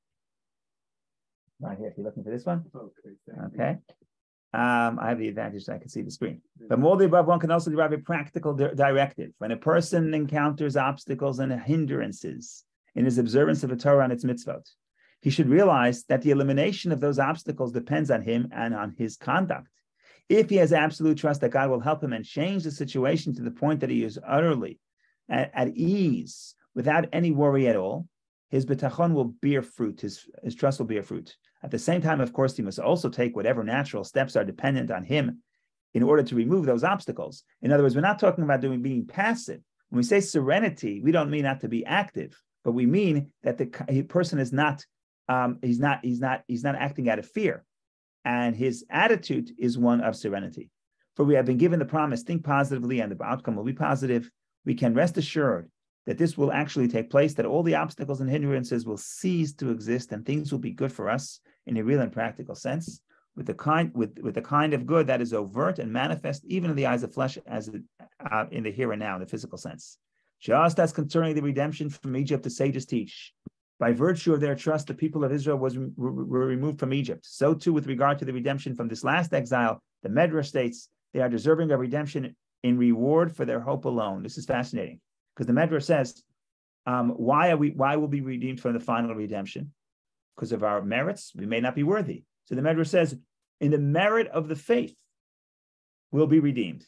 Right here, if you're looking for this one. Okay. I have the advantage that I can see the screen. But more than above, one can also derive a practical directive. When a person encounters obstacles and hindrances in his observance of the Torah and its mitzvot. He should realize that the elimination of those obstacles depends on him and on his conduct. If he has absolute trust that God will help him and change the situation to the point that he is utterly at ease, without any worry at all, his bitachon will bear fruit, his trust will bear fruit. At the same time, of course, he must also take whatever natural steps are dependent on him in order to remove those obstacles. In other words, we're not talking about being passive. When we say serenity, we don't mean not to be active, but we mean that the person is not, he's not acting out of fear, and his attitude is one of serenity. For we have been given the promise, think positively, and the outcome will be positive. We can rest assured that this will actually take place, that all the obstacles and hindrances will cease to exist, and things will be good for us in a real and practical sense, with the kind of good that is overt and manifest even in the eyes of flesh, as in the here and now, in the physical sense. Just as concerning the redemption from Egypt, the sages teach, by virtue of their trust, the people of Israel were removed from Egypt. So too, with regard to the redemption from this last exile, the Medrash states they are deserving of redemption in reward for their hope alone. This is fascinating, because the Medrash says, why will we be redeemed from the final redemption? Because of our merits, we may not be worthy. So the Medrash says, in the merit of the faith, we'll be redeemed.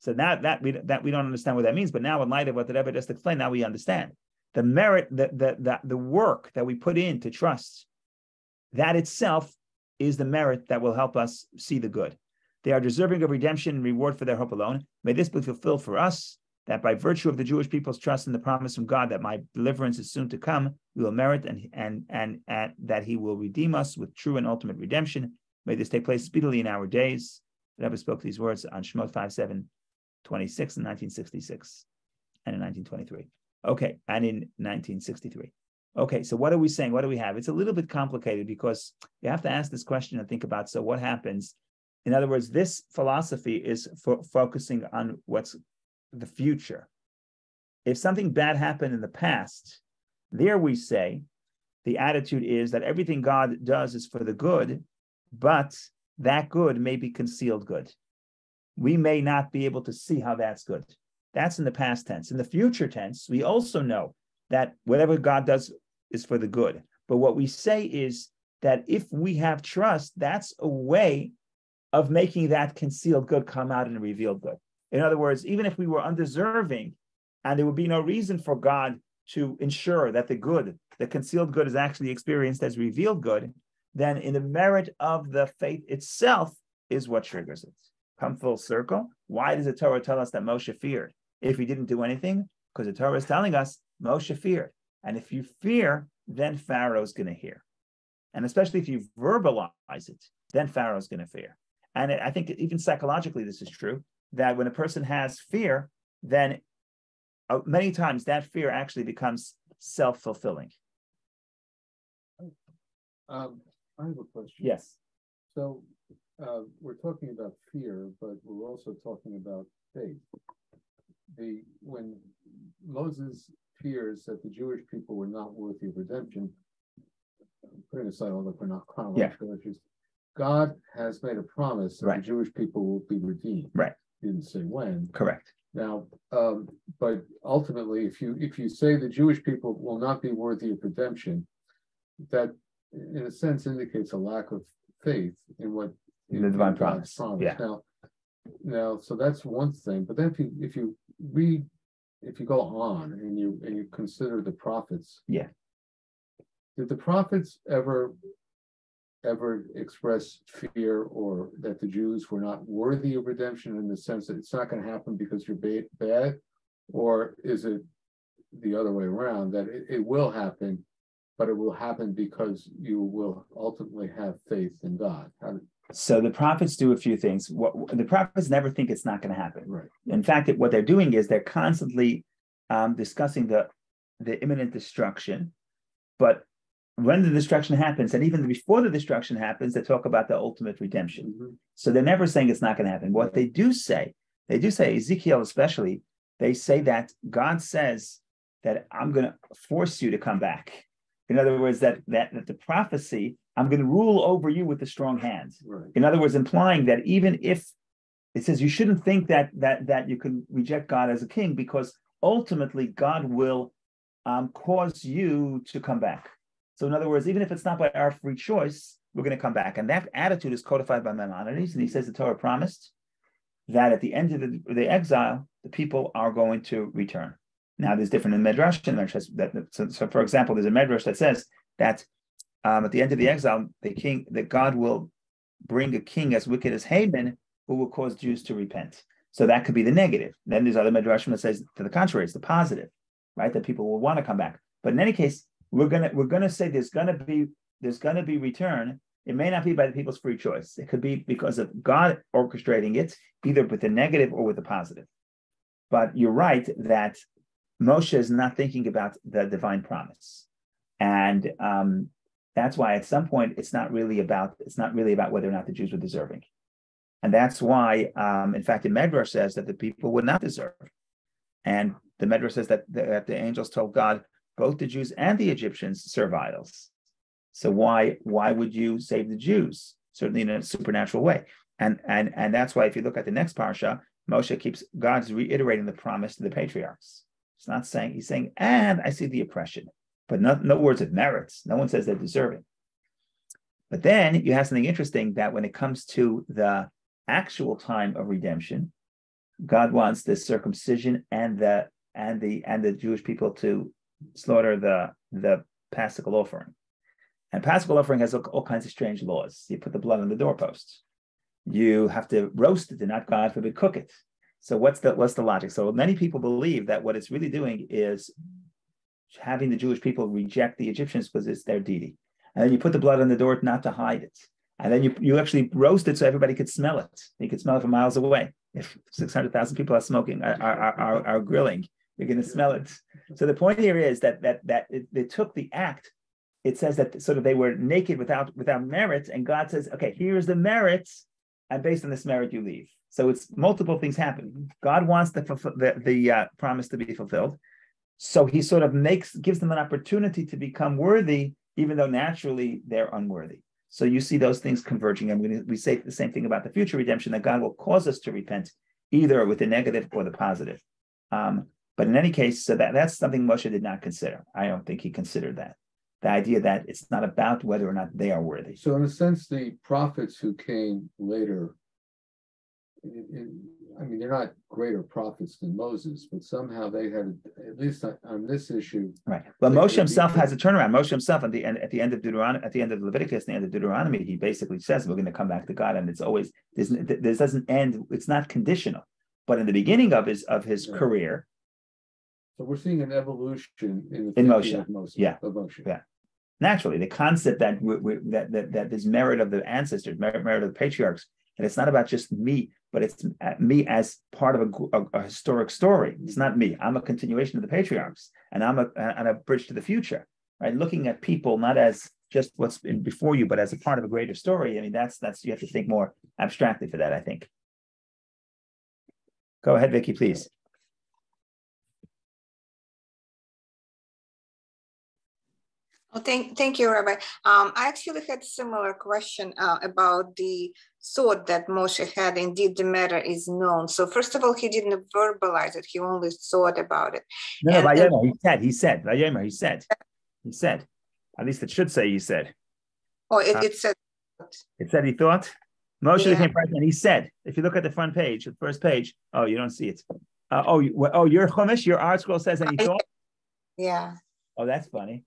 So now that we don't understand what that means, but now in light of what the Rebbe just explained, now we understand. The merit, the work that we put in to trust, that itself is the merit that will help us see the good. They are deserving of redemption and reward for their hope alone. May this be fulfilled for us, that by virtue of the Jewish people's trust in the promise from God that my deliverance is soon to come, we will merit and that he will redeem us with true and ultimate redemption. May this take place speedily in our days. The Rebbe spoke these words on Shemot 5:7, 26 in 1966 and in 1923. Okay, and in 1963. Okay, so what are we saying? What do we have? It's a little bit complicated because you have to ask this question and think about, so what happens? In other words, this philosophy is focusing on what's the future. If something bad happened in the past, there we say the attitude is that everything God does is for the good, but that good may be concealed good. We may not be able to see how that's good. That's in the past tense. In the future tense, we also know that whatever God does is for the good. But what we say is that if we have trust, that's a way of making that concealed good come out in a revealed good. In other words, even if we were undeserving and there would be no reason for God to ensure that the concealed good is actually experienced as revealed good, then in the merit of the faith itself is what triggers it. Come full circle. Why does the Torah tell us that Moshe feared? If he didn't do anything, because the Torah is telling us Moshe feared. And if you fear, then Pharaoh's going to hear. And especially if you verbalize it, then Pharaoh's going to fear. And I think even psychologically this is true, that when a person has fear, then many times that fear actually becomes self-fulfilling. I have a question. Yes. So we're talking about fear, but we're also talking about faith. When Moses fears that the Jewish people were not worthy of redemption, putting aside all the chronological issues, God has made a promise that the Jewish people will be redeemed. Right. He didn't say when. Correct. Now, but ultimately, if you say the Jewish people will not be worthy of redemption, that in a sense indicates a lack of faith in what in the divine promise. Yeah. Now, so that's one thing. But then if you go on and you consider the prophets, yeah, did the prophets ever express fear or that the Jews were not worthy of redemption in the sense that it's not going to happen because you're bad, or is it the other way around, that it will happen, but it will happen because you will ultimately have faith in God? So the prophets do a few things. The prophets never think it's not going to happen. Right. In fact, what they're doing is they're constantly discussing the imminent destruction, but when the destruction happens, and even before the destruction happens, they talk about the ultimate redemption. Mm-hmm. So they're never saying it's not going to happen. What they do say, Ezekiel especially, they say that God says that I'm going to force you to come back. In other words, that the prophecy, I'm going to rule over you with a strong hand. Right. In other words, implying that even if it says you shouldn't think that you can reject God as a king, because ultimately God will cause you to come back. So in other words, even if it's not by our free choice, we're going to come back. And that attitude is codified by Maimonides. And he says the Torah promised that at the end of the exile, the people are going to return. Now, there's different in Medrash. So, for example, there's a Medrash that says that at the end of the exile, that God will bring a king as wicked as Haman, who will cause Jews to repent. So that could be the negative. Then there's other Medrashim that says to the contrary, it's the positive, right? That people will want to come back. But in any case, we're gonna say there's gonna be return. It may not be by the people's free choice. It could be because of God orchestrating it, either with the negative or with the positive. But you're right that Moshe is not thinking about the divine promise, and that's why at some point it's not really about whether or not the Jews were deserving, and that's why, in fact, the Medrash says that the people would not deserve, and the Medrash says that the angels told God, both the Jews and the Egyptians serve idols. So why would you save the Jews? Certainly in a supernatural way. And that's why if you look at the next parsha, God's reiterating the promise to the patriarchs. It's not saying, he's saying, and I see the oppression, but no words of merits. No one says they're deserving. But then you have something interesting that when it comes to the actual time of redemption, God wants the circumcision and the Jewish people to slaughter the Paschal offering. And Paschal offering has all kinds of strange laws. You put the blood on the doorposts. You have to roast it and not, God forbid, cook it. So what's the logic? So many people believe that what it's really doing is having the Jewish people reject the Egyptians because it's their deity. And then you put the blood on the door not to hide it. And then you actually roast it so everybody could smell it. You could smell it from miles away. If 600,000 people are smoking, are grilling, you're going to smell it. So the point here is that they took the act. It says that sort of they were naked without merit, and God says, okay, here's the merit, and based on this merit you leave. So it's multiple things happen. God wants the promise to be fulfilled, so he sort of gives them an opportunity to become worthy, even though naturally they're unworthy. So you see those things converging, and we say the same thing about the future redemption, that God will cause us to repent, either with the negative or the positive. But in any case, so that's something Moshe did not consider. I don't think he considered that. The idea that it's not about whether or not they are worthy. So in a sense, the prophets who came later, they're not greater prophets than Moses, but somehow they had, at least on this issue. Right. Well, Moshe himself has a turnaround. Moshe himself at the end of Deuteronomy, at the end of Leviticus, at the end of Deuteronomy, he basically says we're going to come back to God, and it's always this doesn't end. It's not conditional. But in the beginning of his career. So we're seeing an evolution in Moshe. Of Moshe. Yeah. Of Moshe. Yeah. Naturally, the concept that that there's merit of the ancestors, merit of the patriarchs, and it's not about just me, but it's me as part of a historic story. It's not me. I'm a continuation of the patriarchs, and I'm a bridge to the future. Right, looking at people not as just what's been before you, but as a part of a greater story. I mean, that's you have to think more abstractly for that, I think. Go ahead, Vicky, please. Well, thank you, Rabbi. I actually had a similar question about the thought that Moshe had. Indeed, the matter is known. So first of all, he didn't verbalize it. He only thought about it. He said. At least it should say he said. Oh, it said. It said he thought. Moshe became president. He said. If you look at the front page, the first page. Oh, you don't see it. Your Chumash, your art scroll says, and he thought. Yeah. Oh, that's funny.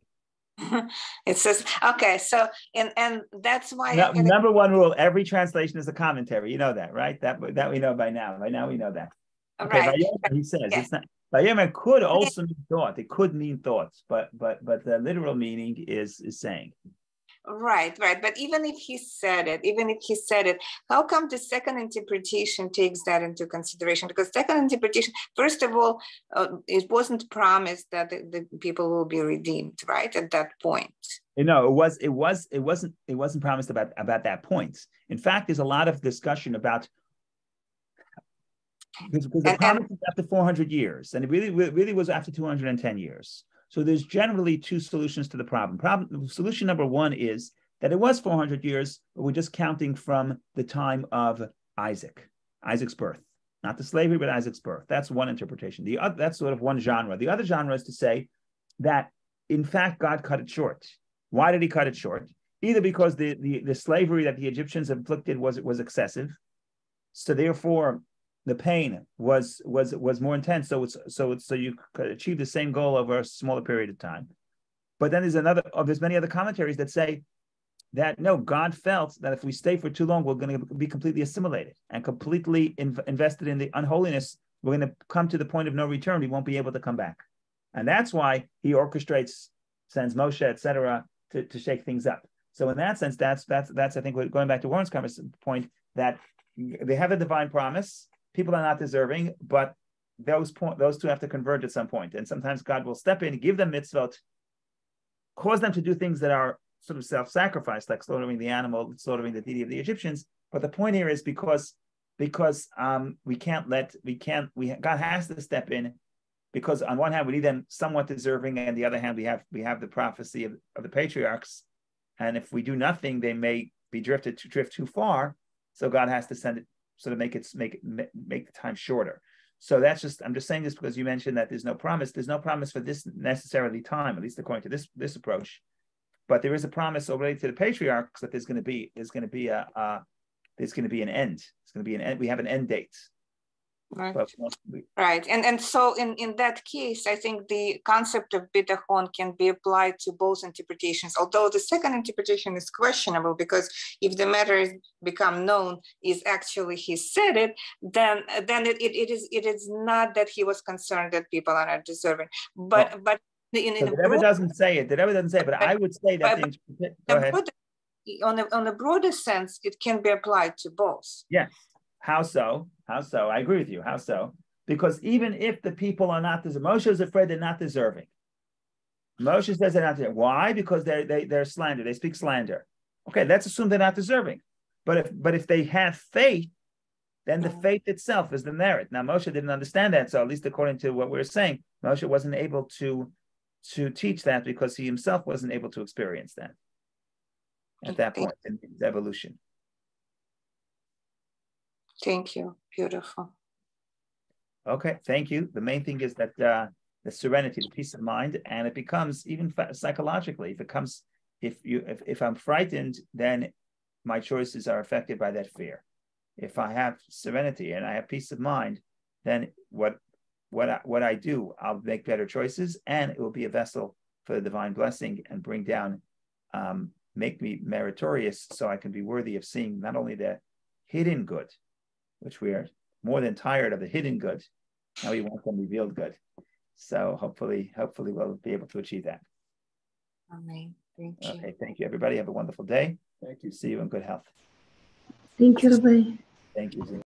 It says, okay, so and that's why number one rule: every translation is a commentary. You know that, right? That we know by now. By now we know that. Okay, right. He says it's not. Vayomer could also mean thought. It could mean thoughts, but the literal meaning is saying. Right. But even if he said it, how come the second interpretation takes that into consideration? Because second interpretation, first of all, it wasn't promised that the people will be redeemed, right? At that point. No, it wasn't promised about that point. In fact, there's a lot of discussion about because the promise is after 400 years, and it really was after 210 years. So there's generally two solutions to the problem. Solution number one is that it was 400 years, but we're just counting from the time of Isaac's birth, not the slavery, but Isaac's birth. That's one interpretation. That's sort of one genre. The other genre is to say that in fact God cut it short. Why did he cut it short? Either because the slavery that the Egyptians inflicted was excessive, so therefore the pain was more intense. So you could achieve the same goal over a smaller period of time. But then there's many other commentaries that say that no, God felt that if we stay for too long, we're going to be completely assimilated and completely invested in the unholiness. We're going to come to the point of no return. We won't be able to come back, and that's why he orchestrates, sends Moshe, etc., to shake things up. So in that sense, that's I think we're going back to Warren's point that they have a divine promise. People are not deserving, but those two have to converge at some point. And sometimes God will step in, give them mitzvot, cause them to do things that are sort of self-sacrifice, like slaughtering the animal, slaughtering the deity of the Egyptians. But the point here is because God has to step in, because on one hand we need them somewhat deserving, and the other hand we have the prophecy of the patriarchs, and if we do nothing, they may be drift too far. So God has to send it, sort of make the time shorter. So I'm just saying this because you mentioned that there's no promise. There's no promise for this necessarily time, at least according to this approach. But there is a promise already to the patriarchs that there's going to be an end. It's going to be an end. We have an end date. Right. Right. And so in that case, I think the concept of bitachon can be applied to both interpretations, although the second interpretation is questionable, because if the matter is become known is actually he said it, then it is not that he was concerned that people are not deserving. But the Rebbe doesn't say it. The Rebbe doesn't say it, but I would say that go ahead. On a broader sense, it can be applied to both. Yes. How so? I agree with you. How so? Because even if the people are not deserving, Moshe is afraid they're not deserving. Moshe says they're not deserving. Why? Because they're slander. They speak slander. Okay, let's assume they're not deserving. But if they have faith, then the faith itself is the merit. Now Moshe didn't understand that, so at least according to what we're saying, Moshe wasn't able to teach that because he himself wasn't able to experience that at that point in his evolution. Thank you. Beautiful. Okay, thank you. The main thing is that the serenity, the peace of mind, and it becomes even psychologically. If I'm frightened, then my choices are affected by that fear. If I have serenity and I have peace of mind, then what I do, I'll make better choices, and it will be a vessel for the divine blessing and bring down, make me meritorious, so I can be worthy of seeing not only the hidden good, which we are more than tired of the hidden good. Now we want some revealed good. So hopefully we'll be able to achieve that. Amen. Thank you. Okay, thank you, everybody. Have a wonderful day. Thank you. See you in good health. Thank you, Rabbi. Thank you.